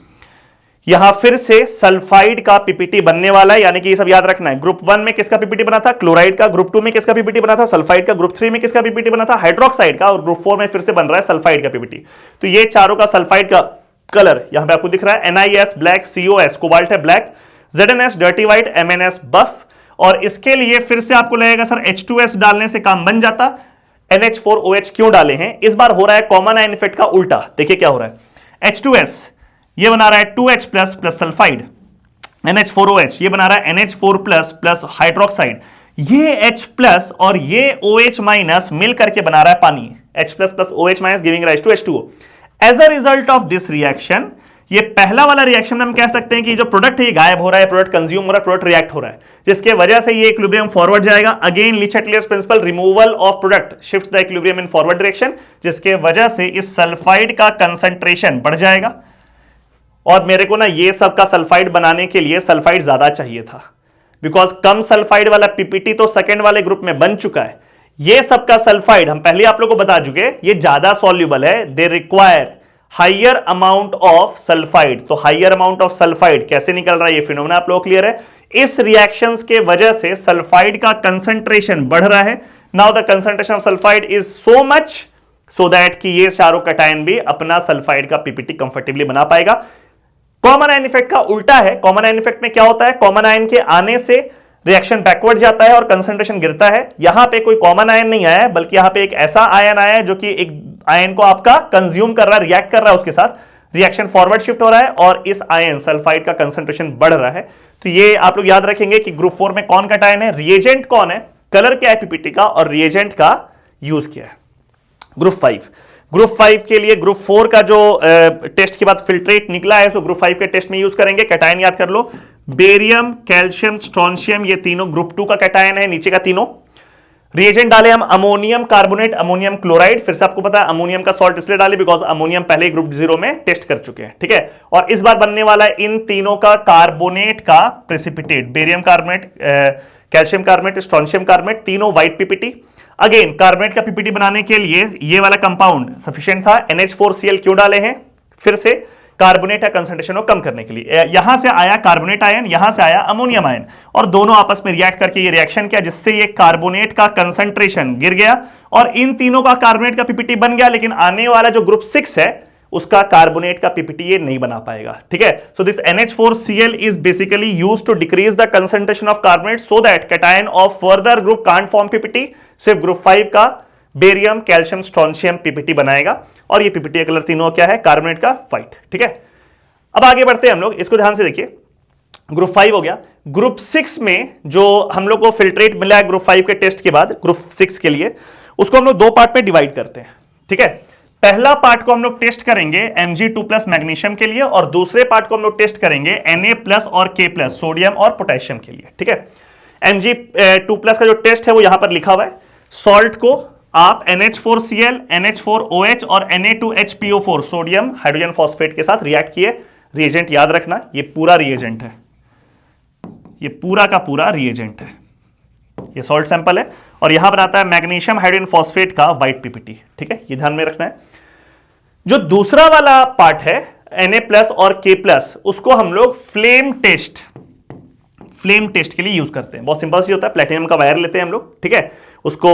यहां फिर से सल्फाइड का पीपीटी बनने वाला है, यानी कि ये सब याद रखना है। ग्रुप 1 में किसका पीपीटी बना था? क्लोराइड का। ग्रुप 2 में किसका पीपीटी बना था? सल्फाइड का। ग्रुप 3 में किसका पीपीटी बना था? हाइड्रोक्साइड का। और ग्रुप 4 में फिर से बन रहा है सल्फाइड का पीपीटी। तो ये चारों का सल्फाइड का कलर यहां पे आपको दिख रहा है, NiS ब्लैक, COS कोबाल्ट है black, ZnS dirty white, MnS बफ। और इसके लिए फिर से आपको लगेगा सर H2S डालने से काम बन जाता, NH4OH क्यों डाले हैं? इस बार हो रहा है कॉमन आयन इफेक्ट का उल्टा। देखिए क्या हो रहा है, H2S ये बना रहा है 2H plus plus sulphide, NH4OH ये बना रहा है NH4 प्लस प्लस हाइड्रोक्साइड। ये H प्लस और ये OH माइनस मिल करके बना रहा है पानी, H plus plus OH minus giving rise to H2O। As a result of this reaction, ये पहला वाला रिएक्शन में हम कह सकते हैं कि जो प्रोडक्ट है ये गायब हो रहा है, प्रोडक्ट कंज्यूम हो रहा है, प्रोडक्ट रिएक्ट हो रहा है, जिसके वजह से ये इक्विलिब्रियम फॉरवर्ड जाएगा। Again Le Chatelier's principle, removal of product shift the equilibrium in forward direction, जिसके वजह से इस सल्फाइड का कंसंट्रेशन बढ़ जाएगा। और मेरे को ना ये सब का सल्फाइड बनाने के लिए सल्फाइड ज्यादा चाहिए था, बिकॉज कम सल्फाइड वाला पीपीटी तो सेकंड वाले ग्रुप में बन चुका है। ये सब का सल्फाइड हम पहले आप लोगों को बता चुके, ये ज्यादा सॉल्युबल है, they require higher amount of sulphide. तो हाइयर अमाउंट ऑफ सल्फाइड कैसे निकल रहा है, ये फिनोमेना आप लोग क्लियर है। इस रिएक्शंस के वजह से सल्फाइड का कंसंट्रेशन बढ़ रहा है। Now the concentration of sulphide is so much so that कि ये चारों कैटायन भी अपना सल्फाइड का पीपीटी कंफर्टेबली बना पाएगा। कॉमन आयन इफेक्ट का उल्टा है। कॉमन आयन इफेक्ट में क्या होता है, कॉमन आयन के आने से रिएक्शन बैकवर्ड जाता है और कंसंट्रेशन गिरता है। यहां पे कोई कॉमन आयन नहीं आया है, बल्कि यहां पे एक ऐसा आयन आया है जो कि एक आयन को आपका कंज्यूम कर रहा है, रिएक्ट कर रहा है, उसके साथ रिएक्शन फॉरवर्ड शिफ्ट हो रहा है और इस आयन सल्फाइड का कंसंट्रेशन बढ़ रहा है। तो ये आप लोग याद रखेंगे कि ग्रुप 4 में कौन कैटायन है, रिएजेंट कौन है, कलर क्या है पीपीटी का और रिएजेंट का यूज किया है। ग्रुप 5 के लिए ग्रुप 4 का जो टेस्ट के बाद फिल्ट्रेट निकला है, तो ग्रुप 5 के टेस्ट में यूज करेंगे। कैटायन याद कर लो, बेरियम, कैल्शियम, स्ट्रोंशियम, ये तीनों ग्रुप 2 का कैटायन है, नीचे का तीनों। रिएजेंट डाले हम अमोनियम कार्बोनेट, अमोनियम क्लोराइड। फिर से आपको पता है अमोनियम का सॉल्ट इसलिए डाले बिकॉज अमोनियम पहले ग्रुप 0 में टेस्ट कर चुके हैं। ठीक है, और इस बार बनने वाला है इन तीनों का कार्बोनेट का precipitate, barium carbonate, calcium carbonate, strontium carbonate, तीनों व्हाइट पीपीटी। अगेन कार्बोनेट का पीपीटी बनाने के लिए ये वाला कंपाउंड सफिशिएंट था। NH4Cl क्यों डाले हैं, फिर से कार्बोनेट का कंसंट्रेशन को कम करने के लिए। यहां से आया कार्बोनेट आयन, यहां से आया अमोनियम आयन, और दोनों आपस में रिएक्ट करके ये रिएक्शन किया, जिससे ये कार्बोनेट का कंसंट्रेशन गिर गया और इन तीनों का कार्बोनेट का पीपीटी बन गया। लेकिन आने वाला जो ग्रुप 6 है उसका कार्बोनेट का पीपीटी ये नहीं बना पाएगा। ठीक है, so this NH4Cl is basically used to decrease the concentration of carbonate so that cation of further group can't form PPT. सिर्फ ग्रुप 5 का बेरियम, कैल्शियम, स्ट्रोंशियम पीपीटी बनाएगा और ये पीपीटी का कलर तीनों क्या है, कार्बोनेट का व्हाइट। ठीक है, अब आगे बढ़ते हैं हम लोग, इसको ध्यान से देखिए। ग्रुप 5 हो गया। ग्रुप 6 में जो हम लोग को फिल्ट्रेट मिला है ग्रुप 5 के टेस्ट के बाद, ग्रुप 6 के लिए उसको हम लोग दो पार्ट में डिवाइड करते हैं। ठीक है, पहला पार्ट को हम लोग टेस्ट करेंगे Mg2+ मैग्नीशियम के लिए और दूसरे पार्ट को हम लोग टेस्ट करेंगे Na+ और K+ सोडियम और पोटेशियम के लिए। ठीक है, Mg2+ का जो टेस्ट है वो यहां पर लिखा हुआ है। सॉल्ट को आप NH4Cl, NH4OH और Na2HPO4 सोडियम हाइड्रोजन फॉस्फेट के साथ रिएक्ट किए। रिएजेंट याद रखना, ये पूरा रिएजेंट है, ये पूरा का पूरा रिएजेंट है, ये सॉल्ट सैंपल है और यहां बनाता है मैग्नीशियम हाइड्रोजन फॉस्फेट का व्हाइट पीपीटी। ठीक है, ये ध्यान में रखना है। जो दूसरा वाला पार्ट है Na+ और K+, उसको हम लोग फ्लेम टेस्ट के लिए यूज करते हैं। बहुत सिंपल सी होता है, प्लेटिनम का वायर लेते हैं हम लोग। ठीक है, उसको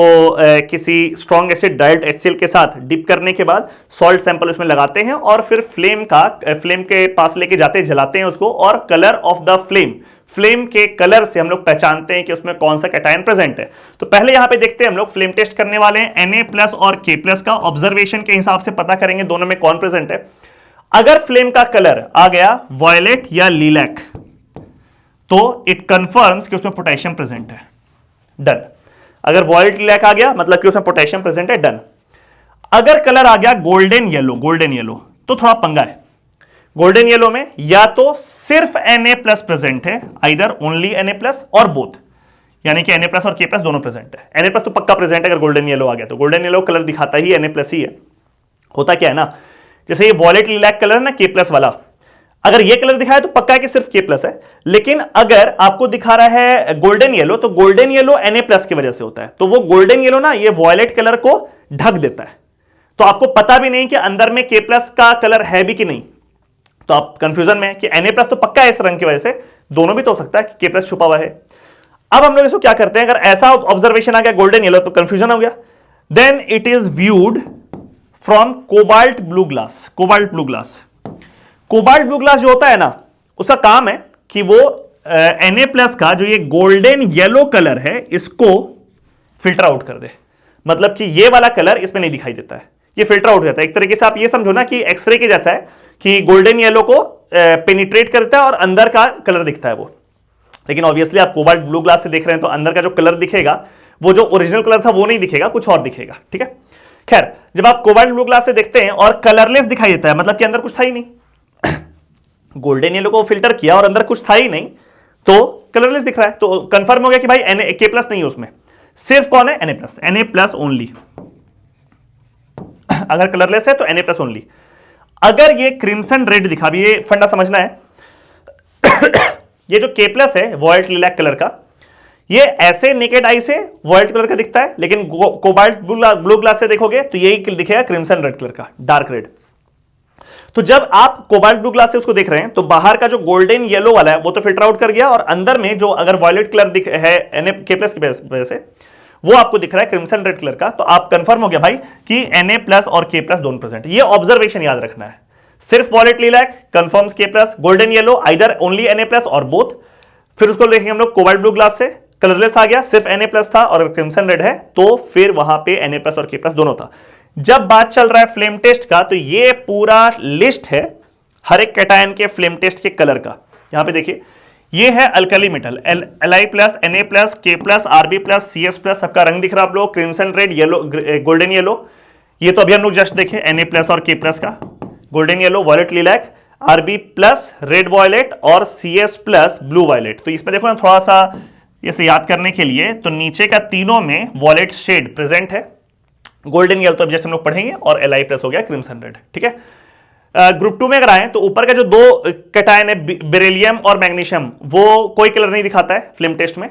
किसी स्ट्रॉन्ग एसिड डाइल्ड HCl के साथ डिप करने के बाद सॉल्ट सैंपल उसमें लगाते हैं और फिर फ्लेम के पास लेके जाते हैं, जलाते हैं उसको, और कलर ऑफ द फ्लेम के कलर से हम लोग पहचानते हैं कि उसमें कौन सा कैटायन प्रेजेंट है। तो पहले यहां पे देखते हैं हम लोग फ्लेम टेस्ट करने वाले हैं Na+ और K+ का। ऑब्जर्वेशन के हिसाब से पता करेंगे दोनों में कौन प्रेजेंट है। अगर फ्लेम का कलर आ गया वॉयलेट या लीलैक तो इट कंफर्म्स कि उसमें पोटेशियम प्रेजेंट है। डन। अगर वॉयलेट लिलैक आ गया मतलब कि उसमें पोटेशियम प्रेजेंट है, डन। अगर कलर आ गया गोल्डन येलो तो थोड़ा पंगा है। गोल्डन येलो में या तो सिर्फ Na+ प्रेजेंट है, आइदर ओनली Na+ और बोथ, यानी कि Na+ और K+ दोनों प्रेजेंट है। Na+ तो पक्का प्रेजेंट है अगर गोल्डन येलो आ गया तो। गोल्डन येलो कलर दिखाता ही Na+ ही है। होता क्या है ना, जैसे ये वॉयलेट लिलैक कलर है ना K+ वाला, अगर ये कलर दिखाया तो पक्का है कि सिर्फ K+ है। लेकिन अगर आपको दिखा रहा है गोल्डन येलो, तो गोल्डन येलो Na+ की वजह से होता है। तो वो गोल्डन येलो ना ये वॉयलेट कलर को ढक देता है, तो आपको पता भी नहीं कि अंदर में K+ का कलर है भी कि नहीं। तो आप कंफ्यूजन में कि Na+ तो पक्का है इस रंग की वजह से, दोनों भी तो हो सकता है कि K+ छुपा हुआ है। अब हम लोग इसको क्या करते हैं, अगर ऐसा ऑब्जर्वेशन आ गया गोल्डन येलो तो कंफ्यूजन हो गया। Then it is viewed from cobalt blue glass. Cobalt blue glass जो होता है ना, उसका काम है कि वो Na+ का जो ये गोल्डन येलो कलर है इसको फिल्टर आउट कर दे। मतलब कि ये वाला कलर इसमें नहीं दिखाई देता है, ये फिल्टर आउट हो जाता है। एक तरीके से आप ये समझो ना कि एक्सरे के जैसा है कि गोल्डन येलो को पेनिट्रेट करता है और अंदर का कलर दिखता है वो। लेकिन ऑब्वियसली आप कोबाल्ट ब्लू ग्लास से देख रहे हैं तो अंदर का जो कलर दिखेगा वो जो ओरिजिनल कलर था वो नहीं दिखेगा, कुछ और दिखेगा। ठीक है, खैर जब आप कोबाल्ट ब्लू ग्लास से देखते हैं और कलरलेस दिखाई देता है, मतलब कि अंदर कुछ था ही नहीं। गोल्डन येलो को फिल्टर किया और अंदर कुछ था ही नहीं तो कलरलेस दिख रहा है, तो कंफर्म हो गया कि भाई K+ नहीं है उसमें, सिर्फ कौन है Na+ ओनली। अगर कलरलेस है तो Na+ ओनली। अगर ये क्रिम्सन रेड दिखा, भी ये फंडा समझना है ये जो K+ है वॉयलेट लिलैक कलर का, ये ऐसे नेकेड आई से वॉयलेट कलर का दिखता है, लेकिन कोबाल्ट ब्लू ग्लास से देखोगे तो यही दिखेगा क्रिम्सन रेड कलर का, डार्क रेड। तो जब आप कोबाल्ट ब्लू ग्लास से उसको देख रहे हैं तो बाहर का जो गोल्डन येलो वाला है वो तो फिल्टर आउट कर गया, और अंदर में जो अगर वॉयलेट कलर है K+ की वजह से वो आपको दिख रहा है क्रिम्सन रेड कलर का, तो आप कंफर्म हो गया भाई कि Na+ और K+ दोनों प्रेजेंट। ये ऑब्जर्वेशन याद रखना है। सिर्फ violet lilac confirms K+, golden yellow either only Na+ और बोथ। फिर उसको देखेंगे हम लोग कोबाल्ट ब्लू ग्लास से, कलरलेस आ गया, सिर्फ Na+ था और क्रिम्सन रेड है, तो फिर वहां पे Na+ और K+ दोनों था। जब बात चल रहा है फ्लेम टेस्ट का, तो ये पूरा लिस्ट है हर एक कैटायन के फ्लेम टेस्ट के कलर का। यहां पे देखिए, ये है alkali metal Li+, Na+, K+, Rb+, Cs+, सबका रंग दिख रहा है आप लोग, crimson red, yellow, golden yellow. ये तो अभी हम लोग जस्ट देखे Na+ और K+ का, golden yellow, violet lilac, Rb+, red violet और Cs+, ब्लू वॉयलेट। तो इसमें देखो ना थोड़ा सा इसे याद करने के लिए, तो नीचे का तीनों में वॉयलेट शेड प्रेजेंट है, गोल्डन येलो तो अब जैसे हम लोग पढ़ेंगे, और Li+ हो गया क्रिम्सन रेड। ठीक है, ग्रुप 2 में अगर आए तो ऊपर का जो दो कैटायन है बेरिलियम और मैग्नीशियम, वो कोई कलर नहीं दिखाता है फ्लेम टेस्ट में।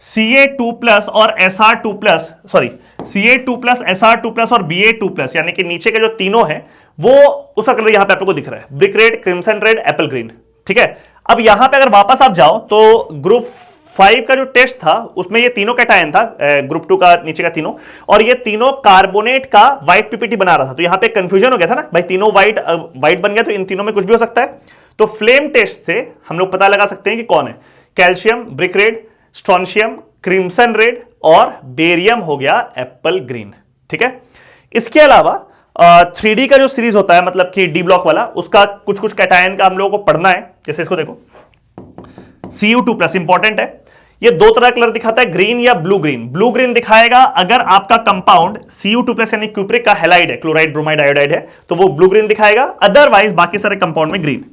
Ca2+ और Sr2+, सॉरी Ca2+, Sr2+ और Ba2+, यानी कि नीचे के जो तीनों हैं वो उसका कलर यहां पे आप लोगों को दिख रहा है, brick red, crimson red, Apple green. ठीक है, अब यहां पे अगर वापस आप जाओ तो ग्रुप 5 का जो टेस्ट था उसमें ये तीनों कैटायन था, ग्रुप 2 का नीचे का तीनों, और ये तीनों कार्बोनेट का व्हाइट पीपीटी बना रहा था। तो यहां पे कंफ्यूजन हो गया था ना भाई, तीनों व्हाइट बन गया तो इन तीनों में कुछ भी हो सकता है। तो फ्लेम टेस्ट से हम लोग पता लगा सकते हैं कि कौन है, calcium brick red, strontium crimson red, और बेरियम हो गया एप्पल ग्रीन। ठीक है, इसके अलावा 3D का जो सीरीज होता है, मतलब कि डी ब्लॉक वाला, उसका कुछ कुछ कैटायन का हम लोगों को पढ़ना है। जैसे इसको देखो, Cu2+ इंपॉर्टेंट है, ये दो तरह कलर दिखाता है, ग्रीन या ब्लू ग्रीन। ब्लू ग्रीन दिखाएगा अगर आपका कंपाउंड Cu2+ यानी क्यूप्रिक का हैलाइड है, क्लोराइड ब्रोमाइड आयोडाइड है, तो वो ब्लू ग्रीन दिखाएगा, अदरवाइज बाकी सारे कंपाउंड में ग्रीन।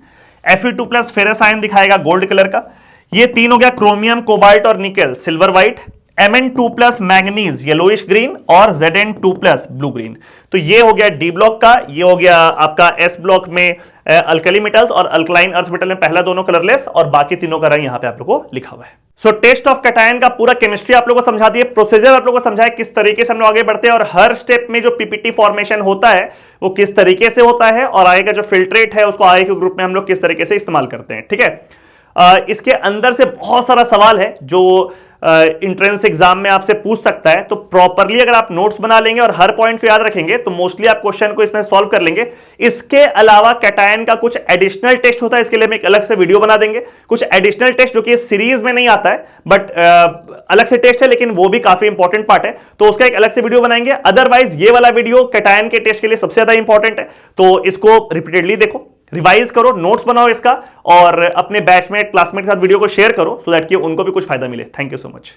Fe2+ फेरस आयन दिखाएगा गोल्ड कलर का। ये तीन हो गया क्रोमियम, कोबाल्ट और nickel silver white. Mn2+ manganese yellowish green, और Zn2+ ब्लू ग्रीन। तो ये हो गया डी ब्लॉक का। ये हो गया आपका एस ब्लॉक में अल्कली मेटल्स, और अल्कलाइन अर्थ मेटल में पहला दोनों कलरलेस, और बाकी तीनों का रंग यहां पे आप लोगों को लिखा हुआ है। सो टेस्ट ऑफ कैटायन का पूरा केमिस्ट्री आप लोगों को समझा दिए, प्रोसीजर आप लोगों को समझाया किस तरीके से हम लोग आगे बढ़ते हैं, और हर स्टेप में जो पीपीटी फॉर्मेशन होता है वो किस तरीके से होता है, और आगे का जो फिल्ट्रेट है उसको आगे के ग्रुप में हम लोग किस तरीके से इस्तेमाल करते हैं। ठीक है, इसके अंदर से बहुत सारा सवाल है जो इंट्रेंस एग्जाम में आपसे पूछ सकता है, तो प्रॉपरली अगर आप नोट्स बना लेंगे और हर पॉइंट को याद रखेंगे तो मोस्टली आप क्वेश्चन को इसमें सॉल्व कर लेंगे। इसके अलावा कैटायन का कुछ एडिशनल टेस्ट होता है, इसके लिए हम एक अलग से वीडियो बना देंगे। कुछ एडिशनल टेस्ट जो कि इस सीरीज में नहीं आता है, बट अलग से टेस्ट है, लेकिन वो भी काफी इंपॉर्टेंट पार्ट है, तो उसका एक अलग से वीडियो बनाएंगे। अदरवाइज ये वाला वीडियो कैटायन के टेस्ट के लिए सबसे ज्यादा इंपॉर्टेंट है, तो इसको रिपीटेडली देखो, रिवाइज करो, नोट्स बनाओ इसका, और अपने बैचमेट क्लासमेट के साथ वीडियो को शेयर करो, सो दैट कि उनको भी कुछ फायदा मिले। Thank you so much.